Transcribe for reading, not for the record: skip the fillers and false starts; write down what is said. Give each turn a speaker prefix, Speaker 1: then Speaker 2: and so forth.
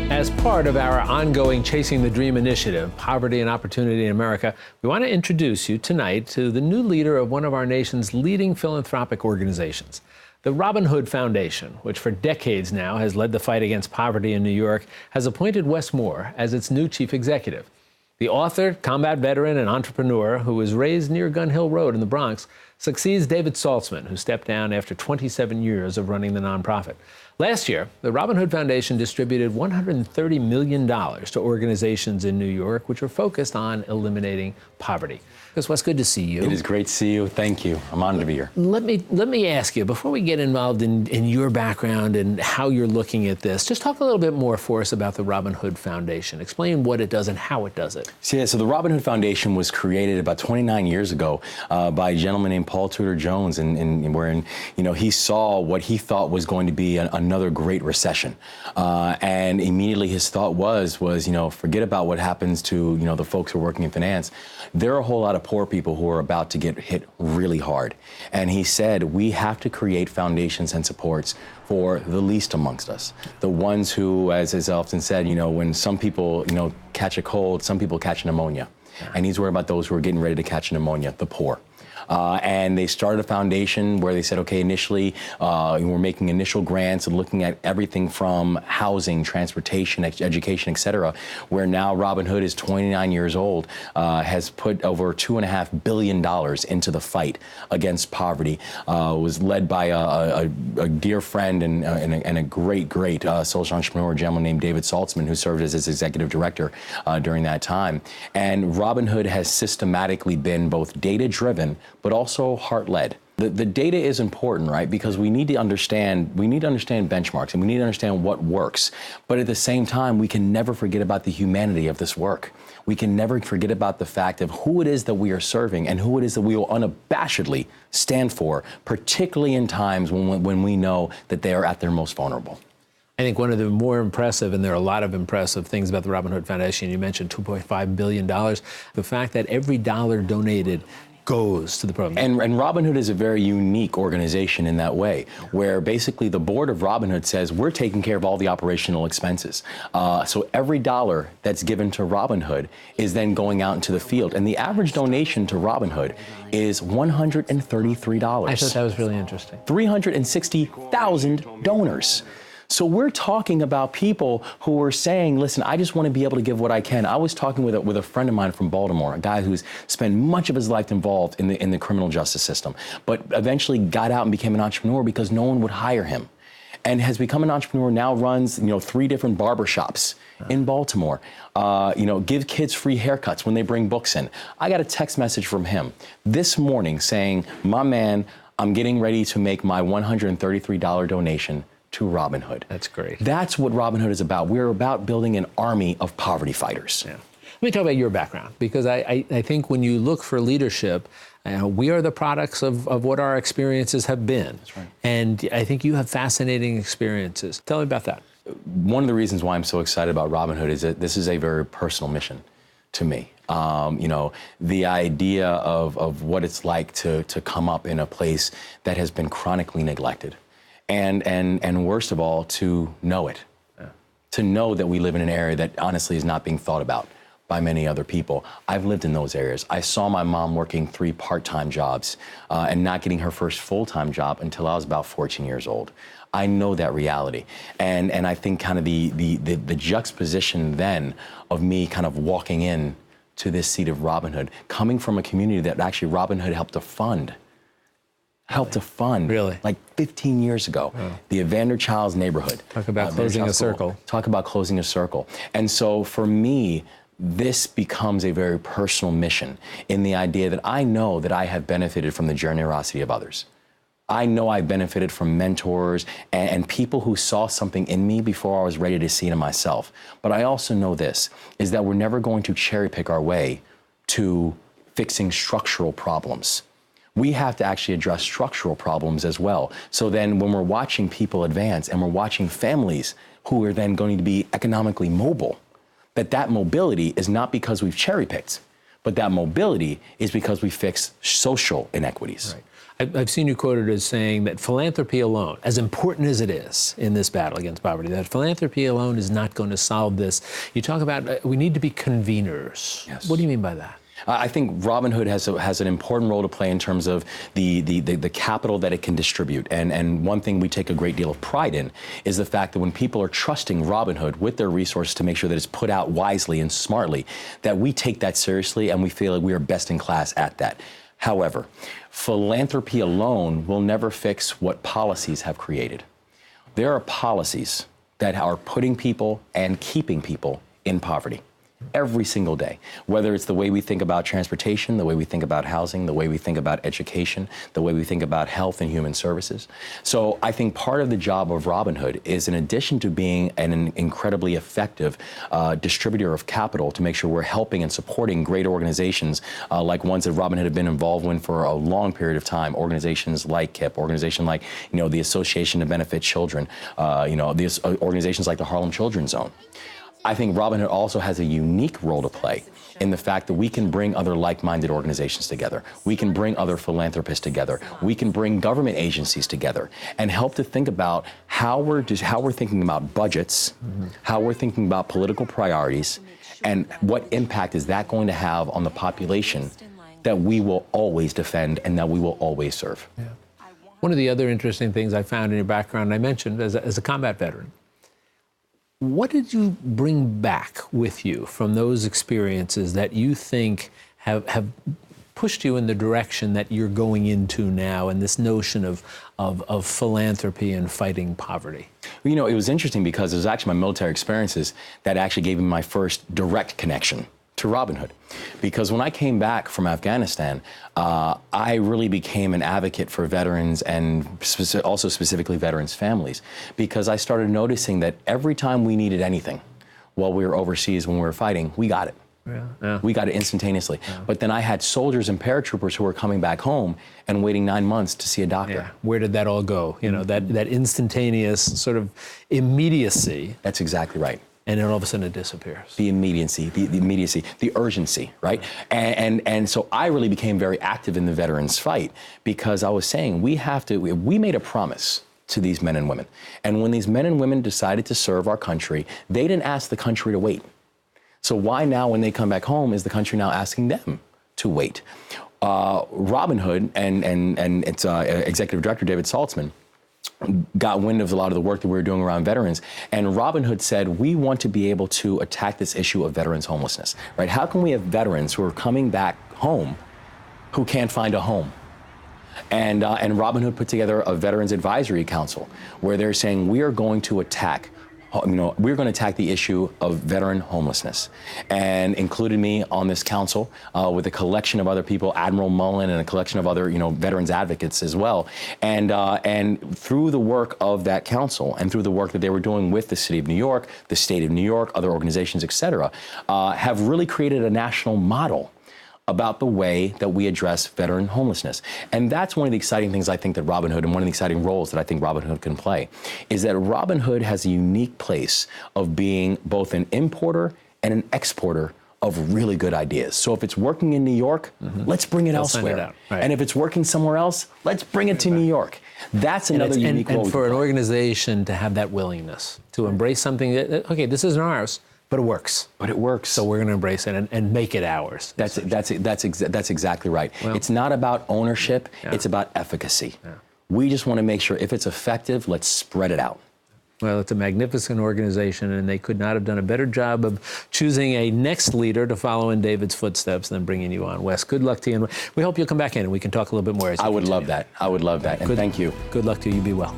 Speaker 1: As part of our ongoing Chasing the Dream initiative, Poverty and Opportunity in America, we want to introduce you tonight to the new leader of one of our nation's leading philanthropic organizations, the Robin Hood Foundation, which for decades now has led the fight against poverty in New York, has appointed Wes Moore as its new chief executive. The author, combat veteran, and entrepreneur who was raised near Gun Hill Road in the Bronx succeeds David Saltzman, who stepped down after 27 years of running the nonprofit. Last year, the Robin Hood Foundation distributed $130 million to organizations in New York which are focused on eliminating poverty. Wes, good to see you.
Speaker 2: It is great to see you. Thank you. I'm honored to be here.
Speaker 1: Let me ask you, before we get involved in your background and how you're looking at this, just talk a little bit more for us about the Robin Hood Foundation. Explain what it does and how it does it.
Speaker 2: So the Robin Hood Foundation was created about 29 years ago by a gentleman named Paul Tudor Jones, and wherein he saw what he thought was going to be another great recession, and immediately his thought was forget about what happens to the folks who are working in finance. There are a whole lot of poor people who are about to get hit really hard. And he said, we have to create foundations and supports for the least amongst us. The ones who, as is often said, when some people, catch a cold, some people catch pneumonia. And he's worried about those who are getting ready to catch pneumonia, the poor. And they started a foundation where they said, okay, initially, we're making initial grants and looking at everything from housing, transportation, education, et cetera, where now Robin Hood is 29 years old, has put over $2.5 billion into the fight against poverty, was led by a dear friend and a great social entrepreneur, a gentleman named David Saltzman, who served as its executive director during that time. And Robin Hood has systematically been both data-driven, but also heart-led. The data is important, right? Because we need to understand benchmarks and we need to understand what works. But at the same time, we can never forget about the humanity of this work. We can never forget about the fact of who it is that we are serving and who it is that we will unabashedly stand for, particularly in times when we know that they are at their most vulnerable.
Speaker 1: I think one of the more impressive, and there are a lot of impressive things about the Robin Hood Foundation, you mentioned $2.5 billion, the fact that every dollar donated goes to the program.
Speaker 2: And Robin Hood is a very unique organization in that way, where basically the board of Robin Hood says we're taking care of all the operational expenses. So every dollar that's given to Robin Hood is then going out into the field. And the average donation to Robin Hood is $133.
Speaker 1: I thought that was really interesting.
Speaker 2: 360,000 donors. So we're talking about people who are saying, listen, I just want to be able to give what I can. I was talking with a friend of mine from Baltimore, a guy who's spent much of his life involved in the criminal justice system, but eventually got out and became an entrepreneur because no one would hire him. And has become an entrepreneur, now runs 3 different barbershops in Baltimore, give kids free haircuts when they bring books in. I got a text message from him this morning saying, my man, I'm getting ready to make my $133 donation to Robin Hood.
Speaker 1: That's great.
Speaker 2: That's what Robin Hood is about. We're about building an army of poverty fighters.
Speaker 1: Yeah. Let me talk about your background, because I think when you look for leadership, we are the products of what our experiences have been.
Speaker 2: That's right.
Speaker 1: And I think you have fascinating experiences. Tell me about that.
Speaker 2: One of the reasons why I'm so excited about Robin Hood is that this is a very personal mission to me. The idea of what it's like to come up in a place that has been chronically neglected. And worst of all, to know it. Yeah. To know that we live in an area that honestly is not being thought about by many other people. I've lived in those areas. I saw my mom working 3 part-time jobs and not getting her first full-time job until I was about 14 years old. I know that reality. And I think kind of the juxtaposition then of me kind of walking in to this seat of Robin Hood, coming from a community that actually Robin Hood helped to fund
Speaker 1: really?
Speaker 2: Like 15 years ago, the Evander Childs neighborhood.
Speaker 1: Talk about closing a circle.
Speaker 2: Talk about closing a circle. And so for me, this becomes a very personal mission in the idea that I know that I have benefited from the generosity of others. I know I benefited from mentors and people who saw something in me before I was ready to see it in myself. But I also know this, is that we're never going to cherry pick our way to fixing structural problems. We have to actually address structural problems as well. So then when we're watching people advance and we're watching families who are then going to be economically mobile, that mobility is not because we've cherry picked, but that mobility is because we fix social inequities.
Speaker 1: Right. I've seen you quoted as saying that philanthropy alone, as important as it is in this battle against poverty, that philanthropy alone is not going to solve this. You talk about we need to be conveners.
Speaker 2: Yes.
Speaker 1: What do you mean by that?
Speaker 2: I think Robin Hood has an important role to play in terms of the capital that it can distribute. And one thing we take a great deal of pride in is the fact that when people are trusting Robin Hood with their resources to make sure that it's put out wisely and smartly, that we take that seriously and we feel like we are best in class at that. However, philanthropy alone will never fix what policies have created. There are policies that are putting people and keeping people in poverty every single day, whether it's the way we think about transportation, the way we think about housing, the way we think about education, the way we think about health and human services. So I think part of the job of Robin Hood is, in addition to being an incredibly effective distributor of capital, to make sure we're helping and supporting great organizations like ones that Robin Hood have been involved in for a long period of time, organizations like KIPP, organizations like the Association to Benefit Children, these organizations like the Harlem Children's Zone. I think Robin Hood also has a unique role to play in the fact that we can bring other like-minded organizations together. We can bring other philanthropists together. We can bring government agencies together and help to think about how we're thinking about budgets, how we're thinking about political priorities, and what impact is that going to have on the population that we will always defend and that we will always serve.
Speaker 1: Yeah. One of the other interesting things I found in your background, I mentioned as a combat veteran. What did you bring back with you from those experiences that you think have pushed you in the direction that you're going into now, and this notion of philanthropy and fighting poverty?
Speaker 2: It was interesting because it was actually my military experiences that actually gave me my first direct connection to Robin Hood. Because when I came back from Afghanistan, I really became an advocate for veterans and also specifically veterans' families, because I started noticing that every time we needed anything while we were overseas, when we were fighting, we got it. Yeah. We got it instantaneously. Yeah. But then I had soldiers and paratroopers who were coming back home and waiting 9 months to see a doctor.
Speaker 1: Yeah. Where did that all go? That instantaneous sort of immediacy.
Speaker 2: That's exactly right.
Speaker 1: And then all of a sudden it disappears.
Speaker 2: The immediacy, the urgency, right? And so I really became very active in the veterans fight, because I was saying we made a promise to these men and women. And when these men and women decided to serve our country, they didn't ask the country to wait. So why now, when they come back home, is the country now asking them to wait? Robin Hood and its executive director, David Saltzman, got wind of a lot of the work that we were doing around veterans. And Robin Hood said, we want to be able to attack this issue of veterans homelessness, right? How can we have veterans who are coming back home who can't find a home? And Robin Hood put together a Veterans Advisory Council where they're saying, we are going to attack the issue of veteran homelessness, and included me on this council with a collection of other people, Admiral Mullen and a collection of other, veterans advocates as well. And through the work of that council and through the work that they were doing with the City of New York, the State of New York, other organizations, et cetera, have really created a national model about the way that we address veteran homelessness. And that's one of the exciting things I think that Robin Hood, and one of the exciting roles that I think Robin Hood can play, is that Robin Hood has a unique place of being both an importer and an exporter of really good ideas. So if it's working in New York, let's bring it elsewhere. Right. And if it's working somewhere else, let's bring it to New York. That's another unique role.
Speaker 1: And for an organization to have that willingness to embrace something that, okay, this isn't ours, but it works. So we're going to embrace it and make it ours.
Speaker 2: That's exactly right. Well, it's not about ownership. Yeah. It's about efficacy. Yeah. We just want to make sure if it's effective, let's spread it out.
Speaker 1: Well, it's a magnificent organization, and they could not have done a better job of choosing a next leader to follow in David's footsteps than bringing you on. Wes, good luck to you. And we hope you'll come back in and we can talk a little bit more.
Speaker 2: I would love that. And thank you.
Speaker 1: Good luck to you. You be well.